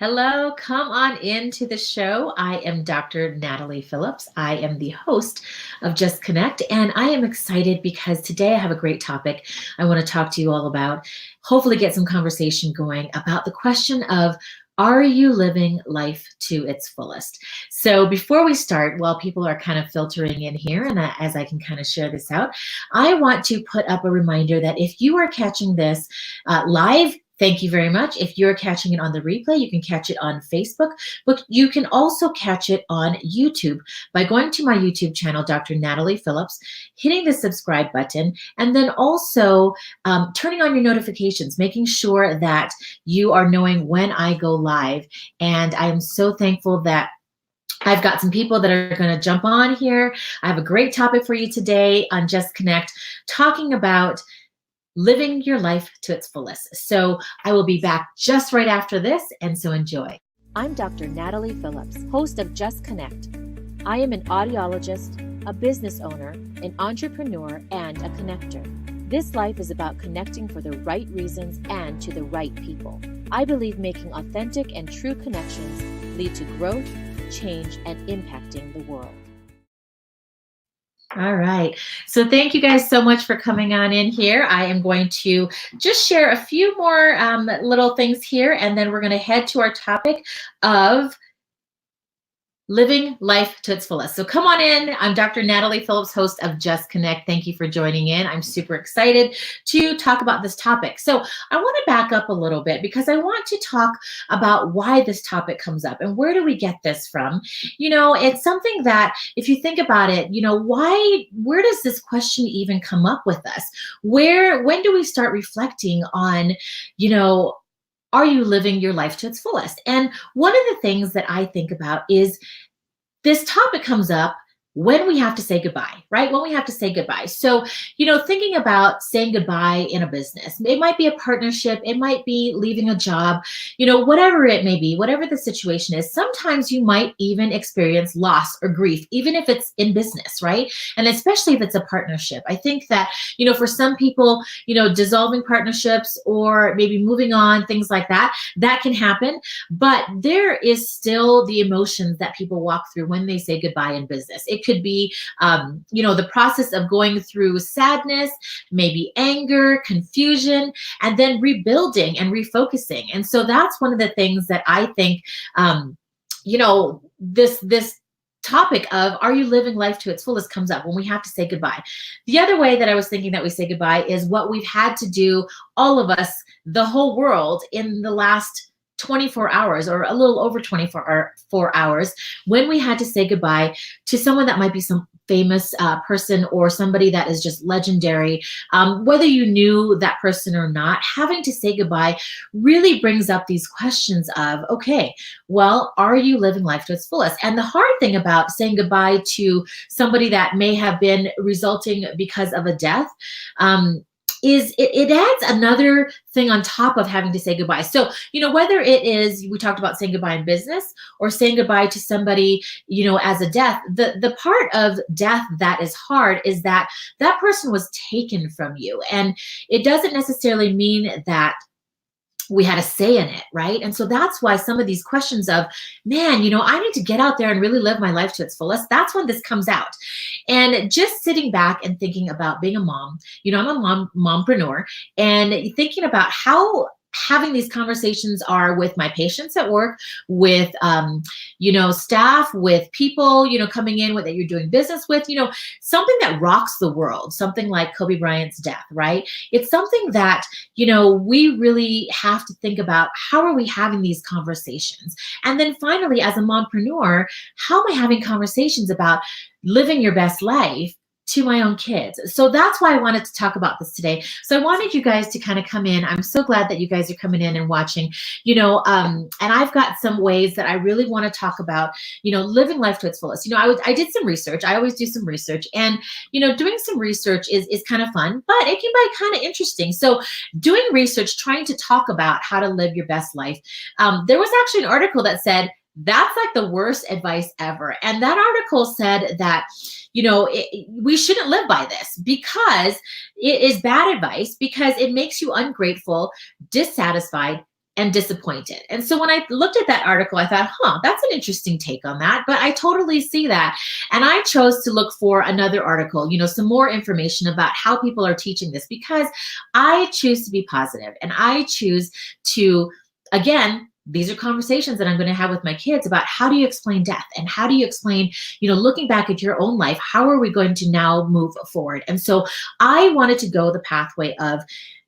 Hello, come on into the show. I am Dr. Natalie Phillips. I am the host of Just Connect, and I am excited because today I have a great topic I want to talk to you all about. Hopefully, get some conversation going about the question of, are you living life to its fullest? So, before we start, while people are kind of filtering in here, and as I can kind of share this out, I want to put up a reminder that if you are catching this live, thank you very much. If you're catching it on the replay, you can catch it on Facebook, but you can also catch it on YouTube by going to my YouTube channel, Dr. Natalie Phillips, hitting the subscribe button, and then also turning on your notifications, making sure that you are knowing when I go live. And I am so thankful that I've got some people that are going to jump on here. I have a great topic for you today on Just Connect, talking about living your life to its fullest. So I will be back just right after this, and so enjoy. I'm Dr. Natalie Phillips, host of Just Connect. I am an audiologist, a business owner, an entrepreneur, and a connector. This life is about connecting for the right reasons and to the right people. I believe making authentic and true connections lead to growth, change, and impacting the world. All right. So thank you guys so much for coming on in here. I am going to just share a few more little things here, and then we're going to head to our topic of living life to its fullest. So come on in. I'm Dr. Natalie Phillips, host of Just Connect. Thank you for joining in. I'm super excited to talk about this topic. So I want to back up a little bit because I want to talk about why this topic comes up and where do we get this from? You know, it's something that if you think about it, you know, where does this question even come up with us? When do we start reflecting on, you know, are you living your life to its fullest? And one of the things that I think about is this topic comes up when we have to say goodbye, right? When we have to say goodbye. So, you know, thinking about saying goodbye in a business, it might be a partnership, it might be leaving a job, you know, whatever it may be, whatever the situation is, sometimes you might even experience loss or grief, even if it's in business, right? And especially if it's a partnership. I think that, you know, for some people, you know, dissolving partnerships or maybe moving on, things like that, that can happen. But there is still the emotions that people walk through when they say goodbye in business. It could be, you know, the process of going through sadness, maybe anger, confusion, and then rebuilding and refocusing. And so that's one of the things that I think, you know, this topic of, are you living life to its fullest, comes up when we have to say goodbye. The other way that I was thinking that we say goodbye is what we've had to do, all of us, the whole world, in the last 24 hours or a little over 24 hours, when we had to say goodbye to someone that might be some famous person or somebody that is just legendary. Whether you knew that person or not, having to say goodbye really brings up these questions of, okay, well, are you living life to its fullest? And the hard thing about saying goodbye to somebody that may have been resulting because of a death, is it adds another thing on top of having to say goodbye. So, you know, whether it is, we talked about saying goodbye in business or saying goodbye to somebody, you know, as a death, the part of death that is hard is that that person was taken from you. And it doesn't necessarily mean that we had a say in it, right? And so that's why some of these questions of, man, you know, I need to get out there and really live my life to its fullest. That's when this comes out. And just sitting back and thinking about being a mom, you know, I'm a mompreneur, and thinking about how having these conversations are with my patients at work, with, you know, staff, with people, you know, coming in that you're doing business with, you know, something that rocks the world, something like Kobe Bryant's death, right? It's something that, you know, we really have to think about, how are we having these conversations? And then finally, as a mompreneur, how am I having conversations about living your best life to my own kids? So that's why I wanted to talk about this today. So I wanted you guys to kind of come in. I'm so glad that you guys are coming in and watching, you know, and I've got some ways that I really want to talk about, you know, living life to its fullest. You know, I did some research. I always do some research, and, you know, doing some research is kind of fun, but it can be kind of interesting. So doing research, trying to talk about how to live your best life. There was actually an article that said, that's like the worst advice ever. And that article said that, you know, we shouldn't live by this because it is bad advice, because it makes you ungrateful, dissatisfied, and disappointed. And so when I looked at that article, I thought, that's an interesting take on that. But I totally see that. And I chose to look for another article, some more information about how people are teaching this, because I choose to be positive and I choose to, again, these are conversations that I'm going to have with my kids about how do you explain death and how do you explain, looking back at your own life, how are we going to now move forward? And so I wanted to go the pathway of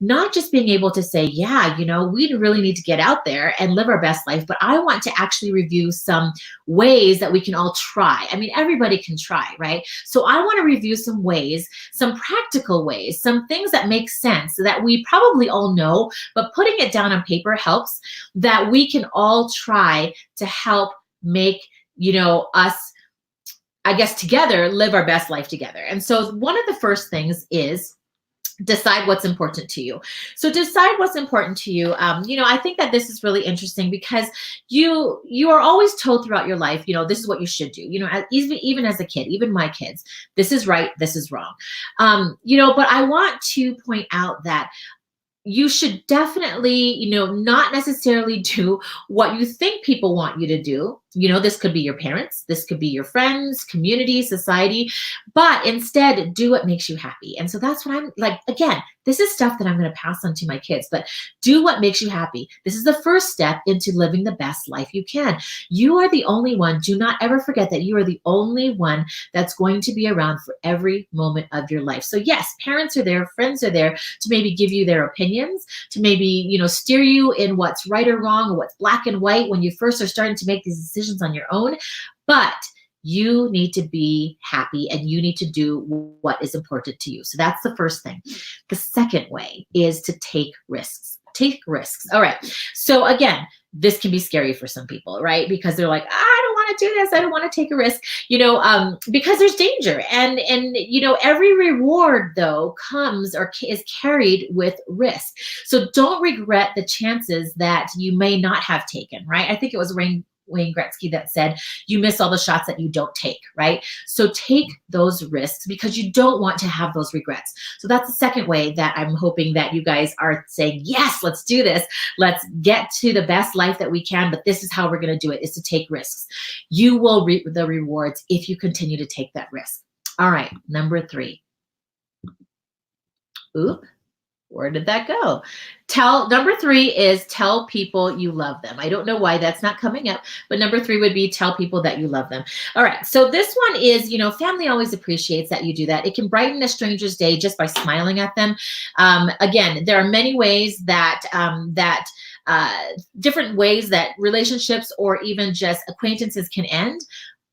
not just being able to say, we really need to get out there and live our best life, but I want to actually review some ways that we can all try. I mean, everybody can try, right? So I want to review some ways, some practical ways, some things that make sense that we probably all know, but putting it down on paper helps, that we can all try to help make, us, I guess, together live our best life together. And so one of the first things is decide what's important to you. So decide what's important to you. I think that this is really interesting because you are always told throughout your life, this is what you should do. Even as a kid, even my kids, this is right, this is wrong. But I want to point out that you should definitely, not necessarily do what you think people want you to do. This could be your parents, this could be your friends, community, society, but instead do what makes you happy. And so that's what I'm like, again, this is stuff that I'm going to pass on to my kids, but do what makes you happy. This is the first step into living the best life you can. You are the only one. Do not ever forget that you are the only one that's going to be around for every moment of your life. So yes, parents are there, friends are there to maybe give you their opinions, to maybe, steer you in what's right or wrong or what's black and white when you first are starting to make these decisions on your own. But you need to be happy and you need to do what is important to you. So that's the first thing. The second way is to take risks. Take risks. All right. So again, this can be scary for some people, right? Because they're like, I don't want to do this. I don't want to take a risk, because there's danger. And every reward though comes or is carried with risk. So don't regret the chances that you may not have taken, right? I think it was Wayne Gretzky that said, you miss all the shots that you don't take, right? So take those risks because you don't want to have those regrets. So that's the second way that I'm hoping that you guys are saying, yes, let's do this. Let's get to the best life that we can, but this is how we're going to do it, is to take risks. You will reap the rewards if you continue to take that risk. All right, number 3. Oop. Where did that go? Number 3 is tell people you love them. I don't know why that's not coming up, but number 3 would be tell people that you love them. All right. So this one is, family always appreciates that you do that. It can brighten a stranger's day just by smiling at them. Again, there are many ways that, different ways that relationships or even just acquaintances can end.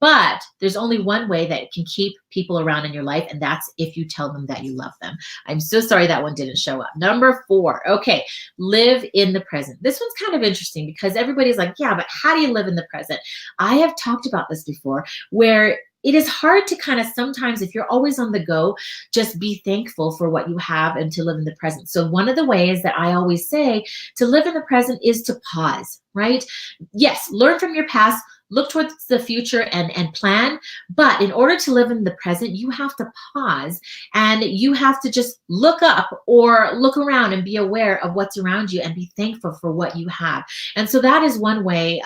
But there's only one way that can keep people around in your life, and that's if you tell them that you love them. I'm so sorry that one didn't show up. Number 4, okay, live in the present. This one's kind of interesting because everybody's like, yeah, but how do you live in the present? I have talked about this before, where it is hard to kind of sometimes, if you're always on the go, just be thankful for what you have and to live in the present. So one of the ways that I always say to live in the present is to pause, right? Yes, learn from your past, look towards the future and plan. But in order to live in the present, you have to pause and you have to just look up or look around and be aware of what's around you and be thankful for what you have. And so that is one way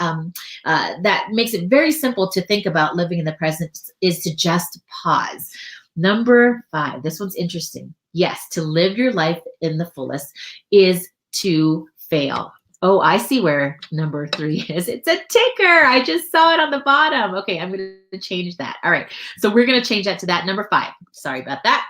that makes it very simple to think about living in the present, is to just pause. Number 5, this one's interesting. Yes, to live your life in the fullest is to fail. Oh, I see where number 3 is. It's a ticker. I just saw it on the bottom. Okay, I'm going to change that. All right, so we're going to change that to that. Number 5, sorry about that,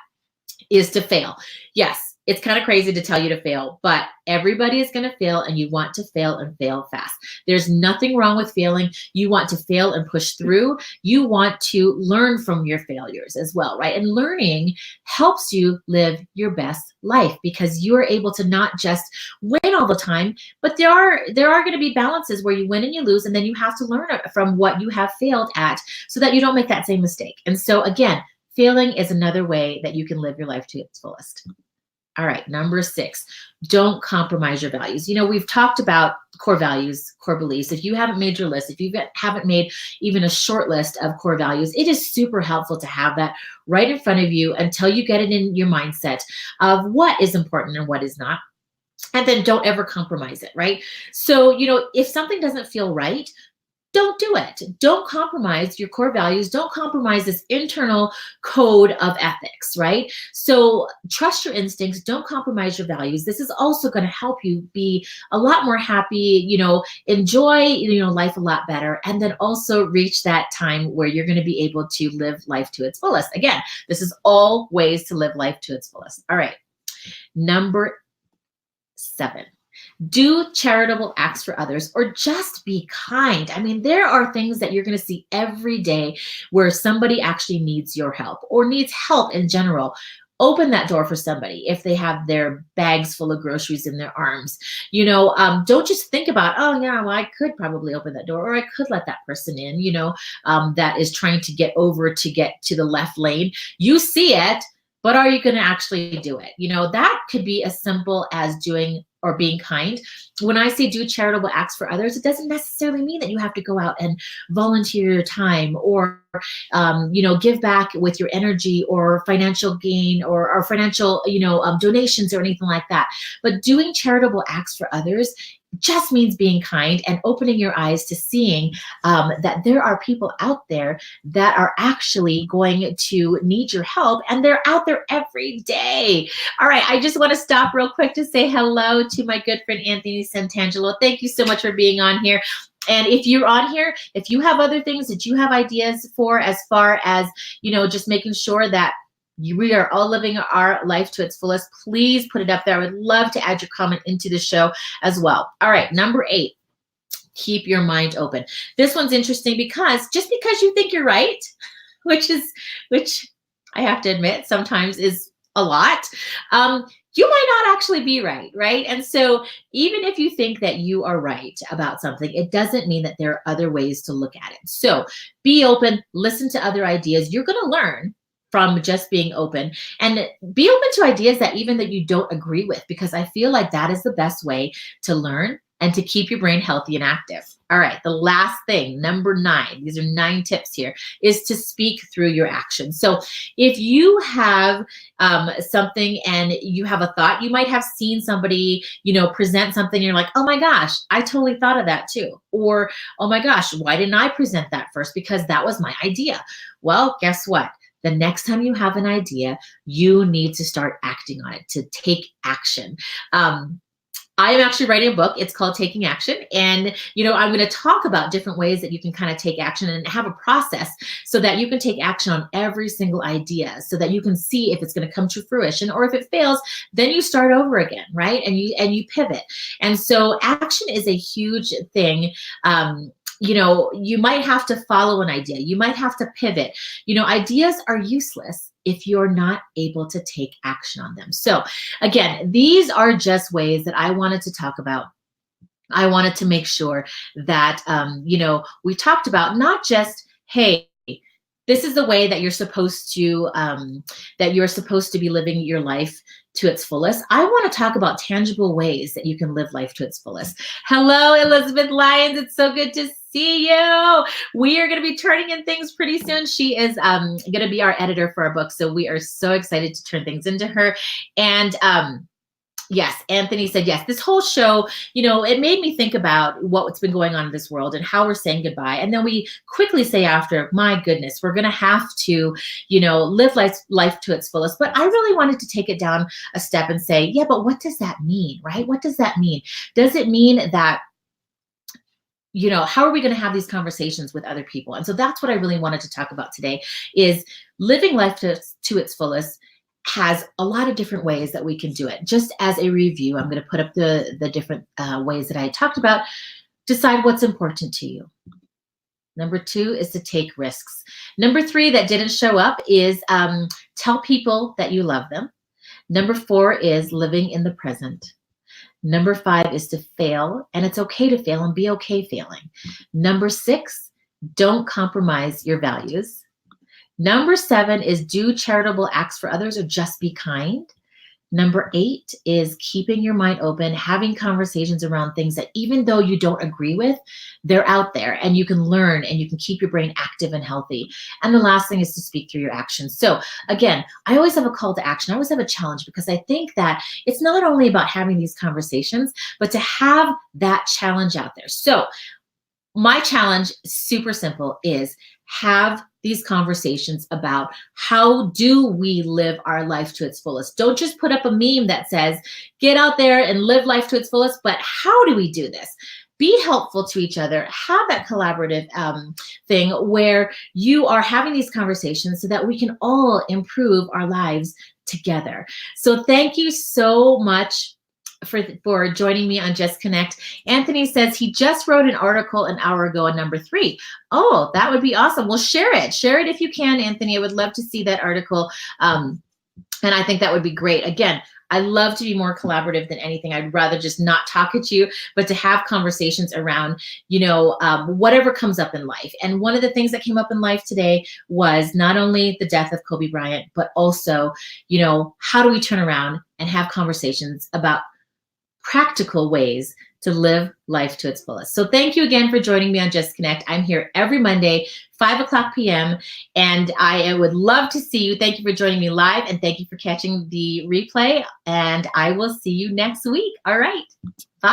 is to fail. Yes, it's kind of crazy to tell you to fail, but everybody is going to fail, and you want to fail and fail fast. There's nothing wrong with failing. You want to fail and push through. You want to learn from your failures as well, right? And learning helps you live your best life because you are able to not just win all the time, but there are going to be balances where you win and you lose, and then you have to learn from what you have failed at so that you don't make that same mistake. And so again, failing is another way that you can live your life to its fullest. All right, number 6, don't compromise your values. We've talked about core values, core beliefs. If you haven't made your list, if you haven't made even a short list of core values, it is super helpful to have that right in front of you until you get it in your mindset of what is important and what is not. And then don't ever compromise it, right? So, if something doesn't feel right, don't do it. Don't compromise your core values. Don't compromise this internal code of ethics, right? So trust your instincts. Don't compromise your values. This is also going to help you be a lot more happy, enjoy, life a lot better. And then also reach that time where you're going to be able to live life to its fullest. Again, this is all ways to live life to its fullest. All right. Number 7. Do charitable acts for others, or just be kind. I mean, there are things that you're going to see every day where somebody actually needs your help or needs help in general. Open that door for somebody if they have their bags full of groceries in their arms. Don't just think about, oh yeah, well, I could probably open that door, or I could let that person in, that is trying to get over to get to the left lane. You see it, but are you going to actually do it? That could be as simple as doing or being kind. When I say do charitable acts for others, it doesn't necessarily mean that you have to go out and volunteer your time or, give back with your energy or financial gain or financial, donations or anything like that. But doing charitable acts for others just means being kind and opening your eyes to seeing that there are people out there that are actually going to need your help, and they're out there every day. All right, I just want to stop real quick to say hello to my good friend Anthony Santangelo. Thank you so much for being on here. And if you're on here, if you have other things that you have ideas for, as far as, just making sure that we are all living our life to its fullest, please put it up there. I would love to add your comment into the show as well. All right, number 8, keep your mind open. This one's interesting because just because you think you're right, which I have to admit sometimes is a lot, you might not actually be right? And so even if you think that you are right about something, it doesn't mean that there are other ways to look at it. So be open, listen to other ideas. You're going to learn from just being open, and be open to ideas that you don't agree with, because I feel like that is the best way to learn and to keep your brain healthy and active. All right, the last thing, number 9, these are 9 tips here, is to speak through your actions. So if you have something and you have a thought, you might have seen somebody, present something, and you're like, oh my gosh, I totally thought of that too. Or, oh my gosh, why didn't I present that first? Because that was my idea. Well, guess what? The next time you have an idea, you need to start acting on it, to take action. I am actually writing a book. It's called Taking Action. And, I'm going to talk about different ways that you can kind of take action and have a process so that you can take action on every single idea, so that you can see if it's going to come to fruition, or if it fails, then you start over again, right? And you pivot. And so action is a huge thing. You might have to follow an idea. You might have to pivot. Ideas are useless if you're not able to take action on them. So again, these are just ways that I wanted to talk about. I wanted to make sure that, we talked about not just, hey, this is the way that you're supposed to be living your life to its fullest. I want to talk about tangible ways that you can live life to its fullest. Hello, Elizabeth Lyons. It's so good to see you. We are going to be turning in things pretty soon. She is going to be our editor for our book. So we are so excited to turn things into her. And yes, Anthony said yes. This whole show, it made me think about what's been going on in this world and how we're saying goodbye. And then we quickly say after, my goodness, we're going to have to, live life to its fullest. But I really wanted to take it down a step and say, yeah, but what does that mean, right? What does that mean? Does it mean that, how are we going to have these conversations with other people? And so that's what I really wanted to talk about today, is living life to its fullest has a lot of different ways that we can do it. Just as a review, I'm going to put up the different ways that I talked about. Decide what's important to you. Number 2 is to take risks. Number 3 that didn't show up is tell people that you love them. Number 4 is living in the present. Number 5 is to fail, and it's okay to fail and be okay failing. Number 6, don't compromise your values. Number 7 is do charitable acts for others, or just be kind. Number 8 is keeping your mind open, having conversations around things that even though you don't agree with, they're out there and you can learn and you can keep your brain active and healthy. And the last thing is to speak through your actions. So again, I always have a call to action. I always have a challenge because I think that it's not only about having these conversations, but to have that challenge out there. So my challenge, super simple, is have these conversations about how do we live our life to its fullest. Don't just put up a meme that says, get out there and live life to its fullest, but how do we do this? Be helpful to each other. Have that collaborative thing where you are having these conversations so that we can all improve our lives together. So thank you so much for joining me on Just Connect. Anthony says he just wrote an article an hour ago on number 3. Oh, that would be awesome. Well, share it. Share it if you can, Anthony. I would love to see that article. And I think that would be great. Again, I love to be more collaborative than anything. I'd rather just not talk at you, but to have conversations around, whatever comes up in life. And one of the things that came up in life today was not only the death of Kobe Bryant, but also, how do we turn around and have conversations about practical ways to live life to its fullest. So thank you again for joining me on Just Connect. I'm here every Monday, 5:00 p.m. And I would love to see you. Thank you for joining me live and thank you for catching the replay. And I will see you next week. All right.